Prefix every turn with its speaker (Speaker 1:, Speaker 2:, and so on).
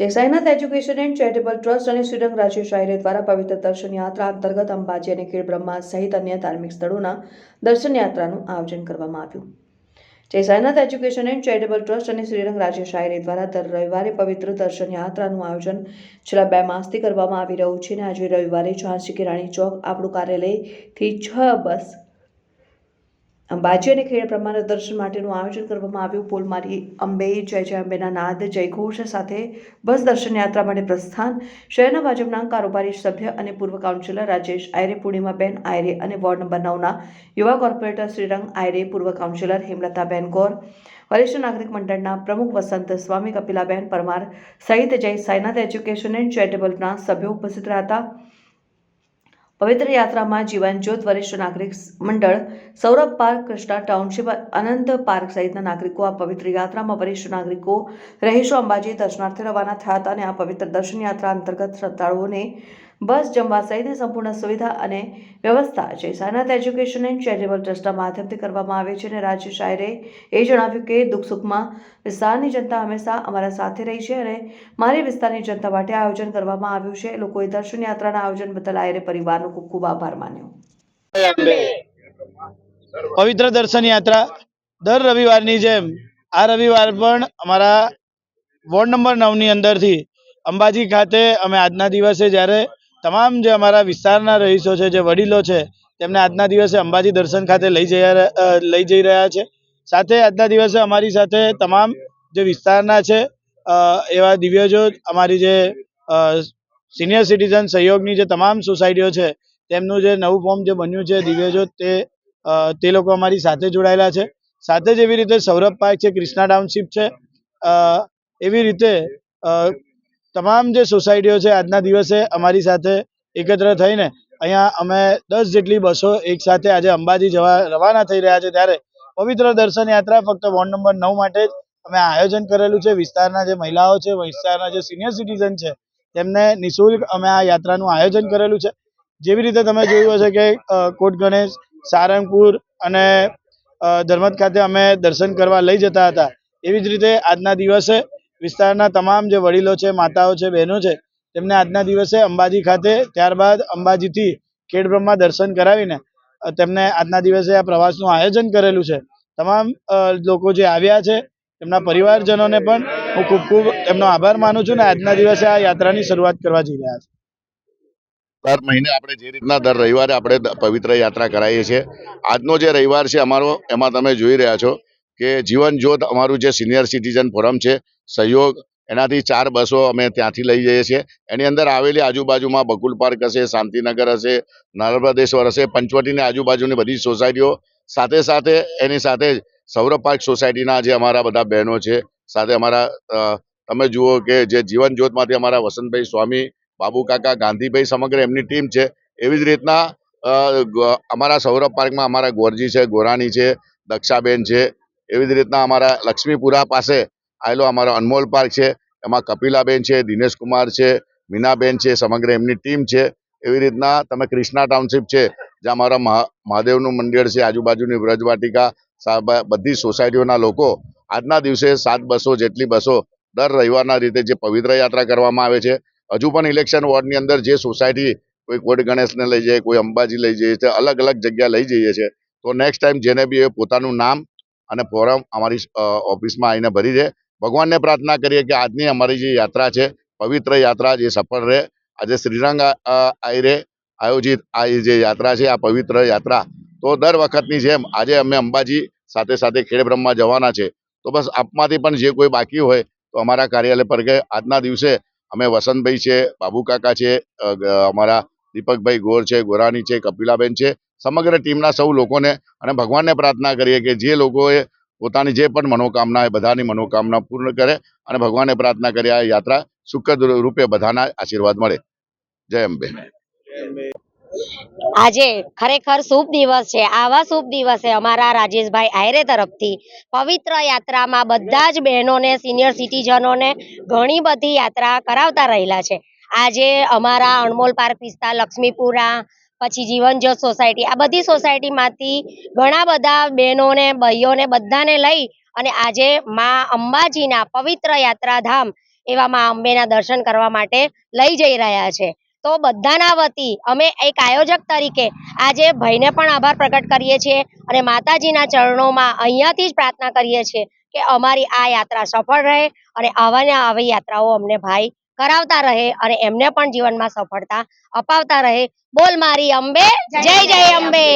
Speaker 1: જય Sainath education and charitable trust અને શ્રીરંગ રાજેશ આયરે દ્વારા પવિત્ર દર્શન યાત્રા અંતર્ગત અંબાજી અને ખેડ બ્રહ્મા સહિત અન્ય ધાર્મિક સ્થળોના દર્શન યાત્રાનું આયોજન કરવામાં આવ્યું. જય Sainath education and charitable trust અને શ્રીરંગ રાજેશ આયરે દ્વારા દર રવિવારે પવિત્ર દર્શન યાત્રાનું આયોજન છેલ્લા 2 માસથી કરવામાં આવી રહ્યું છે અને આજે રવિવારે ઝાંસી કે રાણી ચોક આપણું કાર્યાલયથી 6 બસ અંબાજી અને ખેડ બ્રહ્માના દર્શન માટેનું આયોજન કરવામાં આવ્યું. પોલ મારી અંબે જય અંબેના નાદ જયઘોષ સાથે બસ દર્શન યાત્રા માટે પ્રસ્થાન. શહેરના ભાજપના કારોબારી સભ્ય અને પૂર્વ કાઉન્સિલર રાજેશ આયરે, પૂર્ણિમાબેન આયરે અને વોર્ડ નંબર 9ના યુવા કોર્પોરેટર શ્રીરંગ આયરે, પૂર્વ કાઉન્સિલર હેમલતાબેન ગૌર, વરિષ્ઠ નાગરિક મંડળના પ્રમુખ વસંત સ્વામી, કપિલાબેન પરમાર સહિત જય સાઈનાથ એજ્યુકેશન એન્ડ ચેરિટેબલના સભ્યો ઉપસ્થિત રહ્યા હતા. પવિત્ર યાત્રામાં જીવન જ્યોત, વરિષ્ઠ નાગરિક મંડળ, સૌરભ પાર્ક, કૃષ્ણા ટાઉનશીપ, અનંત પાર્ક સહિતના નાગરિકો આ પવિત્ર યાત્રામાં વરિષ્ઠ નાગરિકો રહીશો અંબાજી દર્શનાર્થે રવાના થયા હતા અને આ પવિત્ર દર્શન યાત્રા અંતર્ગત શ્રદ્ધાળુઓને બસ, જમવા સહિતની સંપૂર્ણ સુવિધા અને વ્યવસ્થા જય સાઈનાથ એજ્યુકેશન એન્ડ ચેરિટેબલ ટ્રસ્ટના માધ્યમથી કરવામાં આવે છે. અને રાજેશ આયરે એ જણાવ્યું કે દુઃખ સુખમાં વિસ્તારની જનતા હંમેશા અમારા સાથે રહી છે અને મારી વિસ્તારની જનતા માટે આયોજન કરવામાં આવ્યું છે. લોકોએ દર્શન યાત્રાના આયોજન બદલ આયરે પરિવારનો ખૂબ ખૂબ આભાર માન્યો.
Speaker 2: પવિત્ર દર્શન યાત્રા દર રવિવારની જેમ આ રવિવાર પણ અમારા વોર્ડ નંબર 9ની અંદરથી અંબાજી ખાતે અમે આજના દિવસે જ્યારે તમામ જે અમારા વિસ્તારના રહીશો છે, જે વડીલો છે, તેમને આજના દિવસે અંબાજી દર્શન ખાતે લઈ જઈ રહ્યા છે. સાથે આજના દિવસે અમારી સાથે તમામ જે વિસ્તારના છે એવા દિવ્યજ્યોત, અમારી જે સિનિયર સિટીઝન સહયોગની જે તમામ સોસાયટીઓ છે તેમનું જે નવું ફોર્મ જે બન્યું છે દિવ્યજ્યોત, તે લોકો અમારી સાથે જોડાયેલા છે. સાથે જ એવી રીતે સૌરભ પાર્ક છે, કૃષ્ણા ટાઉનશીપ છે, એવી રીતે તમામ જે સોસાયટીઓ છે આજના દિવસે અમારી સાથે એકત્ર થઈને અહીંયા અમે 10 જેટલી બસો એક સાથે આજે અંબાજી જવા રવાના થઈ રહ્યા છે. ત્યારે પવિત્ર દર્શન યાત્રા ફક્ત વોર્ડ નંબર 9 માટે જ અમે આયોજન કરેલું છે. વિસ્તારના જે મહિલાઓ છે, વિસ્તારના જે સિનિયર સિટીઝન છે, તેમને નિઃશુલ્ક અમે આ યાત્રાનું આયોજન કરેલું છે. જેવી રીતે તમે જોયું હશે કે કોટ ગણેશ, સારંગપુર અને ધર્મદ ખાતે અમે દર્શન કરવા લઈ જતા હતા, એવી જ રીતે આજના દિવસે વિસ્તારના તમામ જે વડીલો છે, માતાઓ છે, બહેનો છે, તેમને આજના દિવસે અંબાજી ખાતે, ત્યારબાદ અંબાજીથી ખેડ બ્રહ્મા દર્શન કરાવીને તેમને આજના દિવસે આ પ્રવાસનું આયોજન કરેલું છે. તમામ લોકો જે આવ્યા છે તેમના પરિવારજનોને પણ હું ખૂબ ખૂબ એમનો આભાર માનું છું અને આજના દિવસે આ યાત્રાની શરૂઆત કરવા જઈ રહ્યા છે.
Speaker 3: દર મહિને આપણે જે રીતના દર રવિવારે આપણે પવિત્ર યાત્રા કરાવીએ છીએ, આજનો જે રવિવાર છે અમારો, એમાં તમે જોઈ રહ્યા છો કે જીવન જ્યોત અમારું જે સિનિયર સિટીઝન ફોરમ છે, સહયોગ, એનાથી 4 બસો અમે ત્યાંથી લઈ જઈએ છીએ. એની અંદર આવેલી આજુબાજુમાં બકુલ પાર્ક હશે, શાંતિનગર હશે, નર્મદેશ્વર હશે, પંચવટીની આજુબાજુની બધી સોસાયટીઓ, સાથે સાથે એની સાથે જ સૌરભ પાર્ક સોસાયટીના જે અમારા બધા બહેનો છે, સાથે અમારા તમે જુઓ કે જે જીવન જ્યોતમાંથી અમારા વસંતભાઈ સ્વામી, બાબુ કાકા, ગાંધીભાઈ, સમગ્ર એમની ટીમ છે. એવી જ રીતના અમારા સૌરભ પાર્કમાં અમારા ગોરજી છે, ગોરાણી છે, દક્ષાબેન છે. એવી જ રીતના અમારા લક્ષ્મીપુરા પાસે આવેલો અમારો અનમોલ પાર્ક છે, એમાં કપિલાબેન છે, દિનેશ કુમાર છે, મીનાબેન છે, સમગ્ર એમની ટીમ છે. એવી રીતના તમે કૃષ્ણા ટાઉનશીપ છે, જ્યાં અમારા મહાદેવનું મંદિર છે, આજુબાજુની વ્રજવાટિકા, બધી સોસાયટીઓના લોકો આજના દિવસે 7 બસો જેટલી બસો દર રવિવારના રીતે જે પવિત્ર યાત્રા કરવામાં આવે છે. હજુ પણ ઇલેક્શન વોર્ડની અંદર જે સોસાયટી કોઈ કોટ ગણેશને લઈ જાય, કોઈ અંબાજી લઈ જઈએ છે, અલગ અલગ જગ્યા લઈ જઈએ છે. તો નેક્સ્ટ ટાઈમ જેને બી એ પોતાનું નામ અને ફોરમ અમારી ઓફિસમાં આવીને ભરી દે. ભગવાનને પ્રાર્થના કરીએ કે આજની અમારી જે યાત્રા છે, પવિત્ર યાત્રા, જે સફળ રહે. આજે શ્રીરંગ આયરે આયોજિત આ જે યાત્રા છે, આ પવિત્ર યાત્રા, તો દર વખતની જેમ આજે અમે અંબાજી સાથે સાથે ખેડ બ્રહ્મા જવાના છે. તો બસ આપમાંથી પણ જે કોઈ બાકી હોય તો અમારા કાર્યાલય પર કે આજના દિવસે અમે વસંતભાઈ છે, બાબુ કાકા છે, અમારા દીપકભાઈ ગોર છે, ગોરાણી છે, કપિલાબેન છે, સમગ્ર ટીમના સૌ લોકોને અને ભગવાનને પ્રાર્થના કરીએ કે જે લોકોએ પોતાની જે પણ મનોકામના હોય બધાની મનોકામના પૂર્ણ કરે અને ભગવાનને પ્રાર્થના કરીએ આ યાત્રા સુખદ રૂપે બધાના આશીર્વાદ મળે. જય અંબે.
Speaker 4: આજે ખરેખર શુભ દિવસ છે. આવા શુભ દિવસે અમારા રાજેશભાઈ આયરે તરફથી પવિત્ર યાત્રામાં બધા જ બહેનોને, સિનિયર સિટીઝનોને ઘણી બધી યાત્રા કરાવતા રહેલા છે. આજે અમારા અણમોલ પાર્ક વિસ્તાર, લક્ષ્મીપુરા, પછી જીવનજ્યોત સોસાયટી, આ બધી સોસાયટીમાંથી ઘણા બધા બહેનોને, ભાઈઓને બધાને લઈ અને આજે માં અંબાજીના પવિત્ર યાત્રાધામ એવા મા અંબેના દર્શન કરવા માટે લઈ જઈ રહ્યા છે. તો બધાના વતી અમે એક આયોજક તરીકે આજે ભાઈને પણ આભાર પ્રકટ કરીએ છીએ અને માતાજીના ચરણોમાં અહીંયાથી જ પ્રાર્થના કરીએ છીએ કે અમારી આ યાત્રા સફળ રહે અને આવા ને આવી યાત્રાઓ અમને ભાઈ કરાવતા રહે અને એમને પણ જીવનમાં સફળતા અપાવતા રહે. બોલ મારી અંબે, જય જય અંબે.